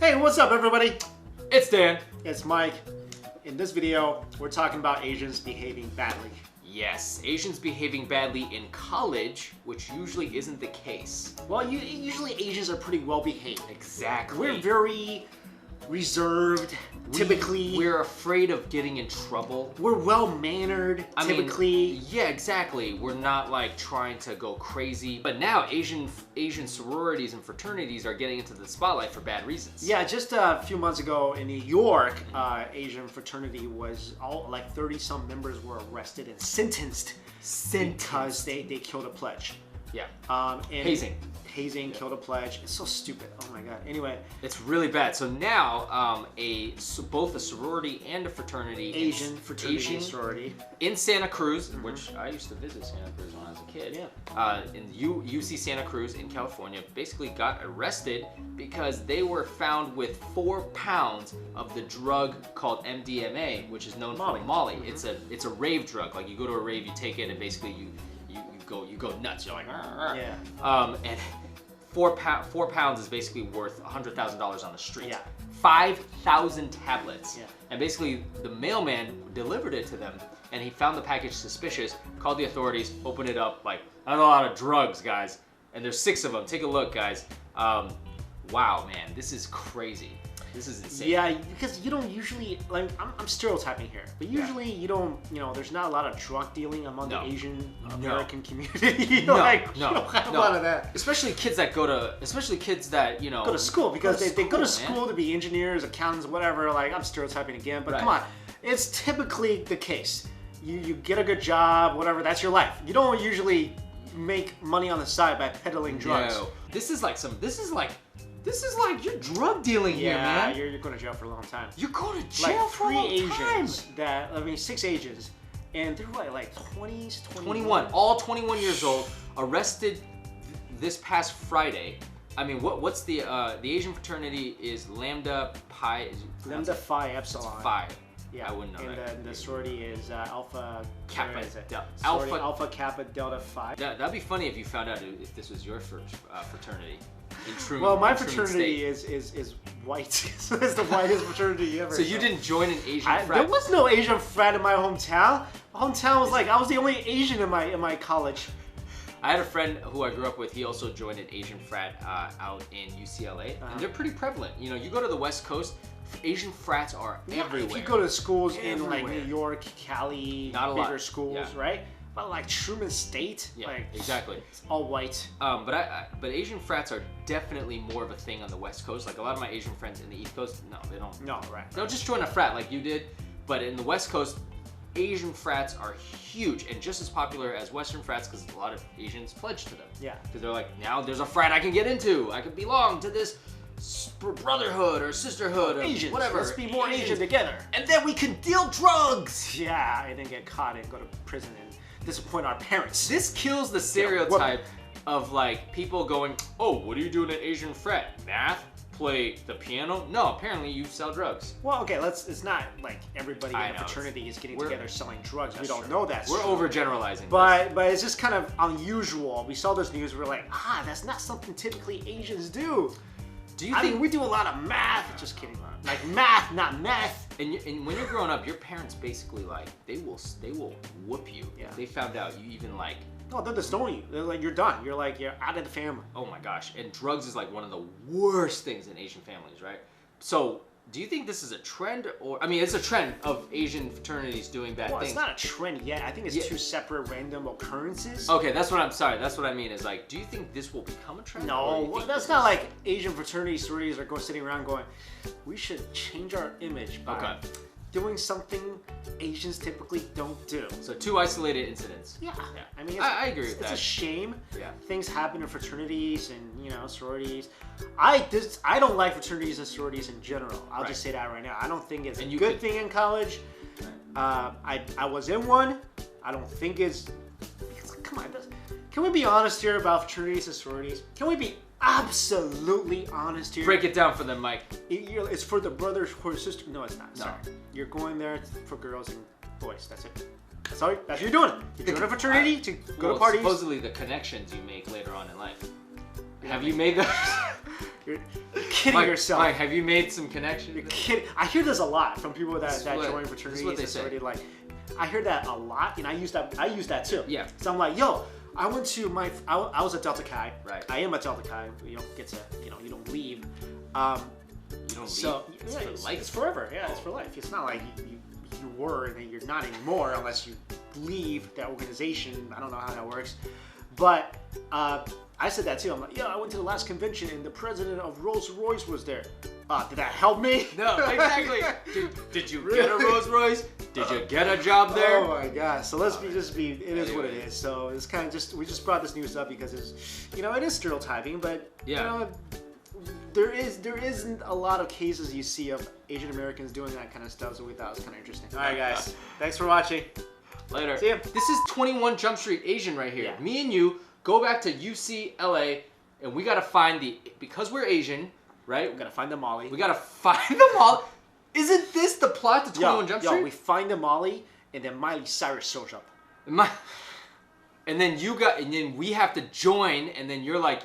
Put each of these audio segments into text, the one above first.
Hey, what's up everybody? It's Dan. It's Mike. In this video, we're talking about Asians behaving badly. Yes, Asians behaving badly in college, which usually isn't the case. Well, usually Asians are pretty well behaved. Exactly. We're very reserved, typically. We're afraid of getting in trouble. We're well-mannered, typically. Yeah, exactly. We're not like trying to go crazy. But now Asian sororities and fraternities are getting into the spotlight for bad reasons. Yeah, just a few months ago in New York, Asian fraternity was like 30-some members were arrested and sentenced because they killed a pledge. Yeah. And hazing, killed a pledge. It's so stupid. Oh my god. Anyway, it's really bad. So now, both a sorority and a fraternity, Asian fraternity, sorority, in Santa Cruz, which I used to visit Santa Cruz when I was a kid. Yeah. In UC Santa Cruz in California, basically got arrested because they were found with 4 pounds of the drug called MDMA, which is known for Molly. It's a rave drug. Like you go to a rave, you take it, and basically you go nuts. You're like, yeah. And 4 pounds is basically worth $100,000 on the street. Yeah. 5,000 tablets. Yeah. And basically the mailman delivered it to them, and he found the package suspicious, called the authorities, opened it up, like, that's a lot of drugs, guys. And there's 6 of them. Take a look, guys. Wow, man, this is crazy. This is insane. Yeah, because you don't usually, like, I'm stereotyping here, but usually you don't, there's not a lot of drug dealing among the Asian American community. You don't have a lot of that. Especially kids that go to school, because they go to school to be engineers, accountants, whatever. Like, I'm stereotyping again, but come on, it's typically the case. You get a good job, whatever, that's your life. You don't usually make money on the side by peddling drugs. No. This is like you're drug dealing here, man. You're going to jail for a long time. You're going to jail for a long time. 6 Asians, and they're like 20s, 21, all 21 years old, arrested this past Friday. I mean, what's the Asian fraternity is Lambda Phi Epsilon. Phi. Yeah, I wouldn't know that. And the sorority is Alpha Kappa Alpha Kappa Delta Phi. That'd be funny if you found out if this was your first fraternity. Well, my fraternity is white, so it's the whitest fraternity ever. So you didn't join an Asian frat? There was no Asian frat in my hometown. My hometown was like, I was the only Asian in my college. I had a friend who I grew up with. He also joined an Asian frat out in UCLA, and they're pretty prevalent. You go to the West Coast, Asian frats are everywhere. If you go to schools in like New York, Cali, bigger schools, right? But like Truman State, exactly, it's all white. But Asian frats are definitely more of a thing on the West Coast. Like a lot of my Asian friends in the East Coast, no, they don't. No, right. They'll just join a frat like you did. But in the West Coast, Asian frats are huge and just as popular as Western frats because a lot of Asians pledge to them. Yeah. Because they're like, now there's a frat I can get into. I can belong to this brotherhood or sisterhood or Asians, whatever. Let's be more Asian together. And then we can deal drugs. Yeah, and then get caught and go to prison and disappoint our parents. This kills the stereotype of like people going, oh, what are you doing in Asian frat? Math? Play the piano? No, apparently you sell drugs. Well, okay, it's not like everybody in a fraternity is getting together selling drugs. We don't know that. We're overgeneralizing. But it's just kind of unusual. We saw this news, we're like, that's not something typically Asians do. Do you think we do a lot of math? Just kidding. Like math, not meth. And when you're growing up, your parents basically like they will whoop you. Yeah. They found out you even like. No, they'll disown you. They're like, you're done. You're out of the family. Oh my gosh. And drugs is like one of the worst things in Asian families, right? So do you think this is a trend it's a trend of Asian fraternities doing bad things? It's not a trend yet. I think it's 2 separate random occurrences. Okay, that's what I mean is like, do you think this will become a trend? No, that's not like Asian fraternity sororities are sitting around going, we should change our image by doing something Asians typically don't do. So 2 isolated incidents. Yeah. I mean, I agree with that. It's a shame. Yeah. Things happen in fraternities and sororities. I don't like fraternities and sororities in general. I'll just say that right now. I don't think it's a good thing in college. I was in one. I don't think it's. Come on, can we be honest here about fraternities and sororities? Can we be absolutely honest here? Break it down for them, Mike. It's for the brothers or sisters. No, it's not. Sorry. You're going there for girls and boys. That's it. That's all you're doing. You're doing a fraternity to go to parties. Supposedly the connections you make later on in life. Have you made those? You're kidding yourself. Mike, have you made some connection? You're kidding. I hear this a lot from people that join fraternities. This is what they say. Like, I hear that a lot, and I use that too. Yeah. So I'm like, yo, I went to I was a Delta Chi. Right. I am a Delta Chi. You don't get to, you don't leave. You don't leave? So, it's for life? It's forever. Yeah, it's for life. It's not like you were and then you're not anymore unless you leave that organization. I don't know how that works. But I said that too. I'm like, yeah, I went to the last convention and the president of Rolls-Royce was there. Did that help me? No, exactly. Did you get a Rolls-Royce? Did you get a job there? Oh my gosh. So let's just be, it is what it is. So it's kind of we just brought this news up because it's, it is stereotyping, but there isn't a lot of cases you see of Asian Americans doing that kind of stuff, so we thought it was kind of interesting. All right, guys. Thanks for watching. Later. See ya. This is 21 Jump Street Asian right here. Yeah. Me and you go back to UCLA, and we gotta find because we're Asian, right? We gotta find the Molly. We gotta find the Molly. Isn't this the plot to 21 Jump Street? We find the Molly, and then Miley Cyrus shows up. And then we have to join, and then you're like,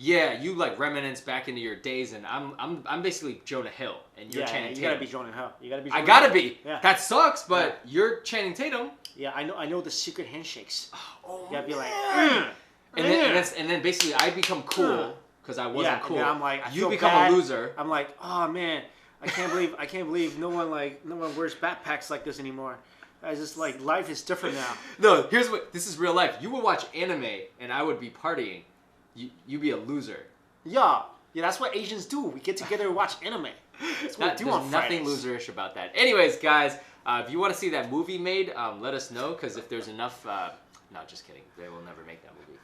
yeah, you like reminisce back into your days, and I'm basically Jonah Hill, and you're Channing Tatum. You gotta be Jonah Hill. You gotta be. I gotta be. Yeah. That sucks, but you're Channing Tatum. Yeah, I know the secret handshakes. Oh, you gotta be like. And then basically I become cool because I wasn't cool. And then I'm like, you become a loser. I'm like, oh man, I can't believe no one wears backpacks like this anymore. I just like life is different now. No, this is real life. You would watch anime and I would be partying. You'd be a loser. Yeah, that's what Asians do. We get together and watch anime. That's what we do on Fridays. There's nothing loserish about that. Anyways, guys, if you want to see that movie made, let us know, because if there's enough... no, just kidding. They will never make that movie.